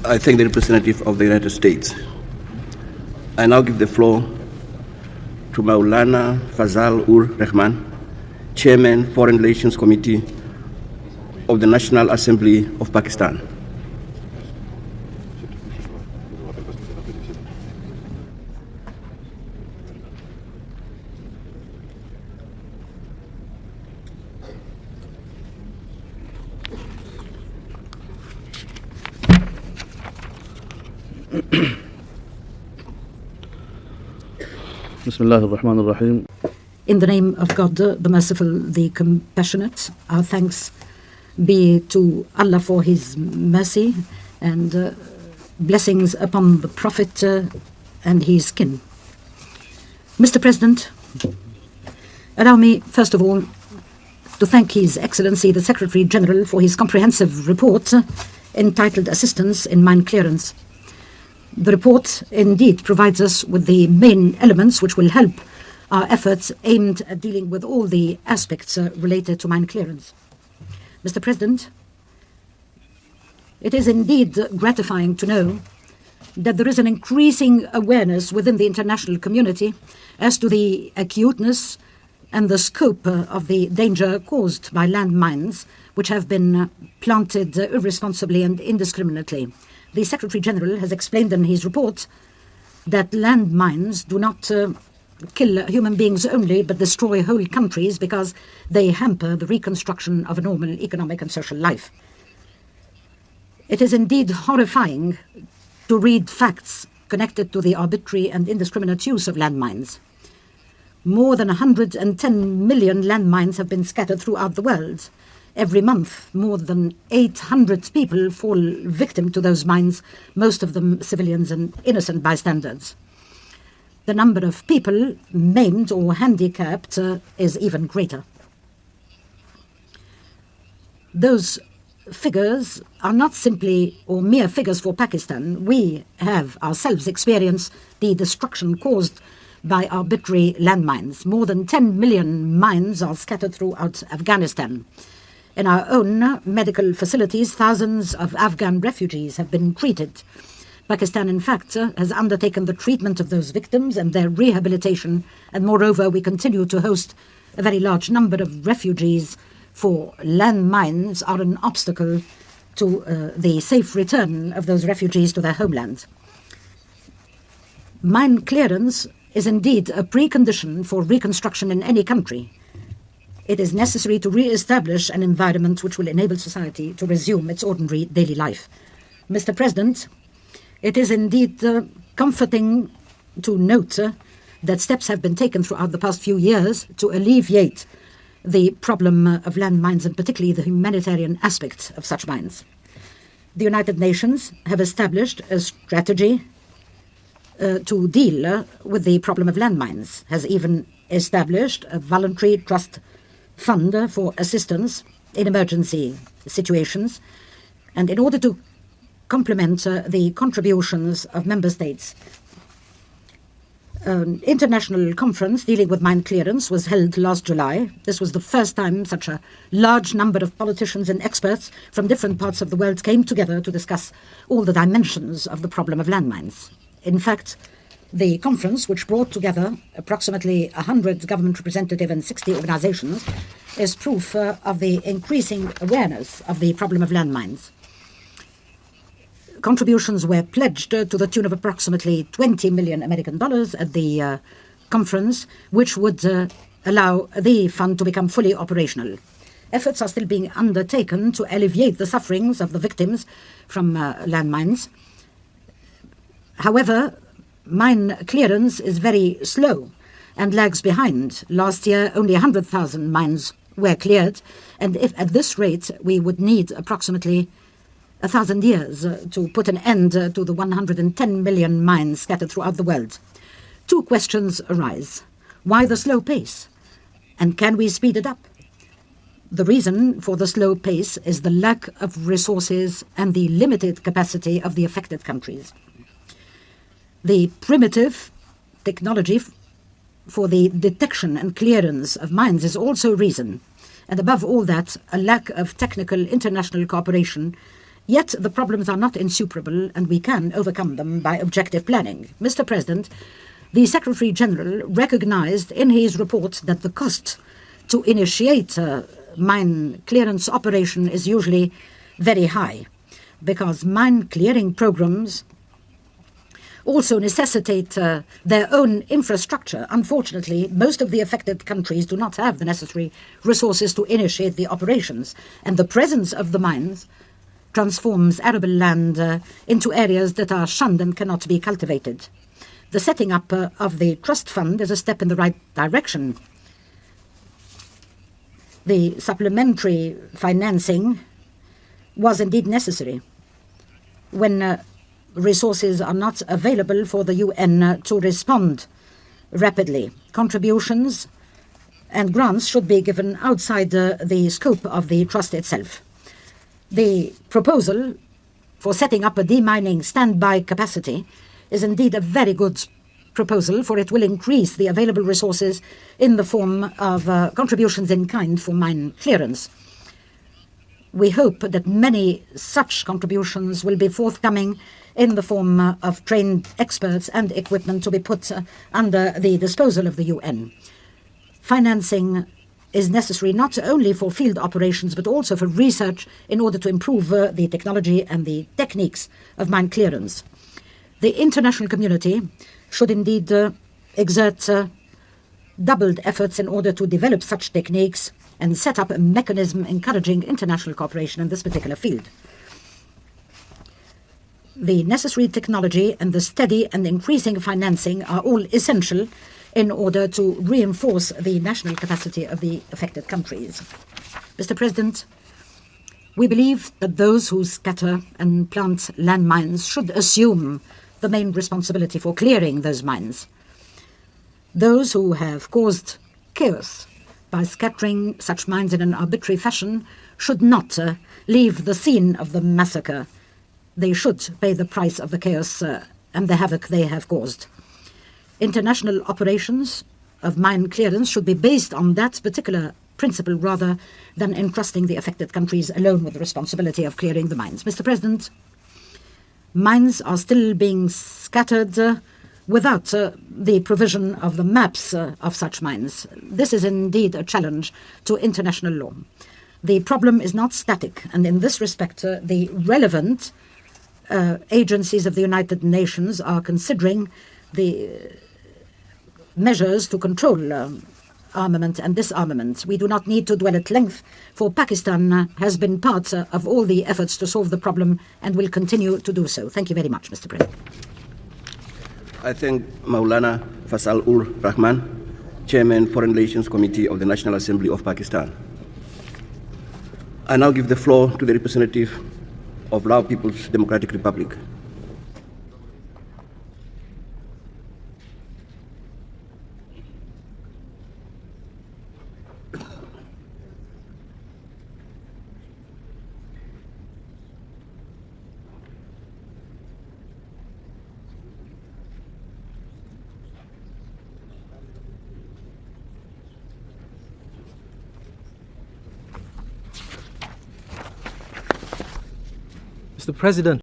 I thank the representative of the United States. I now give the floor to Molana Fazal Rahman, Chairman, Foreign Relations Committee of the National Assembly of Pakistan. Bismillah ar-Rahman ar-Rahim. In the name of God, the Merciful, the Compassionate, our thanks be to Allah for His mercy and blessings upon the Prophet and his kin. Mr. President, allow me first of all to thank His Excellency the Secretary General for his comprehensive report entitled Assistance in Mine Clearance. The report indeed provides us with the main elements which will help our efforts aimed at dealing with all the aspects related to mine clearance. Mr. President, it is indeed gratifying to know that there is an increasing awareness within the international community as to the acuteness and the scope of the danger caused by landmines which have been planted irresponsibly and indiscriminately. The Secretary General has explained in his report that landmines do not kill human beings only, but destroy whole countries because they hamper the reconstruction of a normal economic and social life. It is indeed horrifying to read facts connected to the arbitrary and indiscriminate use of landmines. More than 110 million landmines have been scattered throughout the world. Every month, more than 800 people fall victim to those mines, most of them civilians and innocent bystanders. The number of people maimed or handicapped is even greater. Those figures are not simply or mere figures for Pakistan. We have ourselves experienced the destruction caused by arbitrary landmines. More than 10 million mines are scattered throughout Afghanistan. In our own medical facilities, thousands of Afghan refugees have been treated. Pakistan, in fact, has undertaken the treatment of those victims and their rehabilitation, and moreover, we continue to host a very large number of refugees, for landmines are an obstacle to the safe return of those refugees to their homeland. Mine clearance is indeed a precondition for reconstruction in any country. It is necessary to re-establish an environment which will enable society to resume its ordinary daily life. Mr. President, it is indeed comforting to note that steps have been taken throughout the past few years to alleviate the problem of landmines and particularly the humanitarian aspect of such mines. The United Nations have established a strategy to deal with the problem of landmines, has even established a voluntary trust fund for assistance in emergency situations, and in order to complement the contributions of member states, an international conference dealing with mine clearance was held last July. This was the first time such a large number of politicians and experts from different parts of the world came together to discuss all the dimensions of the problem of landmines. In fact, the conference, which brought together approximately 100 government representatives and 60 organizations, is proof of the increasing awareness of the problem of landmines. Contributions were pledged to the tune of approximately $20 million American at the conference, which would allow the fund to become fully operational. Efforts are still being undertaken to alleviate the sufferings of the victims from landmines. However, mine clearance is very slow and lags behind. Last year, only 100,000 mines were cleared, and if at this rate, we would need approximately 1,000 years to put an end to the 110 million mines scattered throughout the world. Two questions arise. Why the slow pace? And can we speed it up? The reason for the slow pace is the lack of resources and the limited capacity of the affected countries. The primitive technology for the detection and clearance of mines is also a reason. And above all that, a lack of technical international cooperation Yet the problems are not insuperable, and we can overcome them by objective planning. Mr. President, the Secretary-General recognized in his report that the cost to initiate a mine clearance operation is usually very high, because mine clearing programs also necessitate their own infrastructure. Unfortunately, most of the affected countries do not have the necessary resources to initiate the operations, and the presence of the mines transforms arable land into areas that are shunned and cannot be cultivated. The setting up of the trust fund is a step in the right direction. The supplementary financing was indeed necessary when resources are not available for the UN to respond rapidly. Contributions and grants should be given outside the scope of the trust itself. The proposal for setting up a demining standby capacity is indeed a very good proposal, for it will increase the available resources in the form of contributions in kind for mine clearance. We hope that many such contributions will be forthcoming in the form of trained experts and equipment to be put under the disposal of the UN. Financing is necessary not only for field operations but also for research in order to improve the technology and the techniques of mine clearance. The international community should indeed exert doubled efforts in order to develop such techniques and set up a mechanism encouraging international cooperation in this particular field. The necessary technology and the steady and increasing financing are all essential in order to reinforce the national capacity of the affected countries. Mr. President, we believe that those who scatter and plant landmines should assume the main responsibility for clearing those mines. Those who have caused chaos by scattering such mines in an arbitrary fashion should not leave the scene of the massacre. They should pay the price of the chaos and the havoc they have caused. International operations of mine clearance should be based on that particular principle rather than entrusting the affected countries alone with the responsibility of clearing the mines. Mr. President, mines are still being scattered without the provision of the maps of such mines. This is indeed a challenge to international law. The problem is not static, and in this respect, the relevant agencies of the United Nations are considering the measures to control armament and disarmament. We do not need to dwell at length, for Pakistan has been part of all the efforts to solve the problem and will continue to do so. Thank you very much, Mr. President. I thank Molana Fazal Rahman, Chairman, Foreign Relations Committee of the National Assembly of Pakistan. I now give the floor to the representative of Lao People's Democratic Republic. Mr. President,